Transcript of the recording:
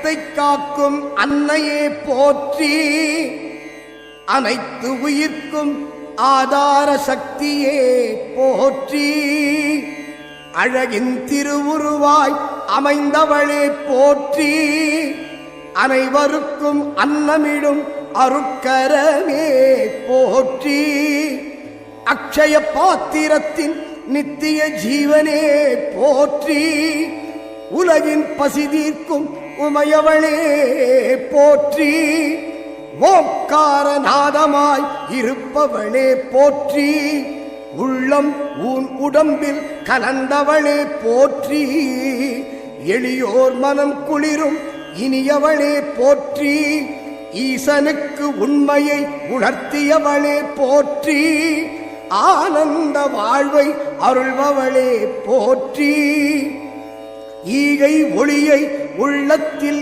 அகிலத்தை காக்கும் அன்னையே போற்றி, அனைத்து உயிர்க்கும் ஆதார சக்தியே போற்றி, அழகின் திருவுருவாய் அமைந்தவளே போற்றி, அனைவருக்கும் அன்னமிடும் அருட்கரமே போற்றி, அக்ஷய பாத்திரத்தின் நித்திய ஜீவனே போற்றி, உலகின் பசி தீர்க்கும் உமையவளே போற்றி, ஓங்கார நாதமாய் இருப்பவளே போற்றி, உள்ளம் உன் உடம்பில் கலந்தவளே போற்றி, எளியோர் மனம் குளிரும் இனியவளே போற்றி, ஈசனுக்கு உண்மையை உணர்த்தியவளே போற்றி, ஆனந்த வாழ்வை அருள்பவளே போற்றி, ஈகை ஒளியை உள்ளத்தில்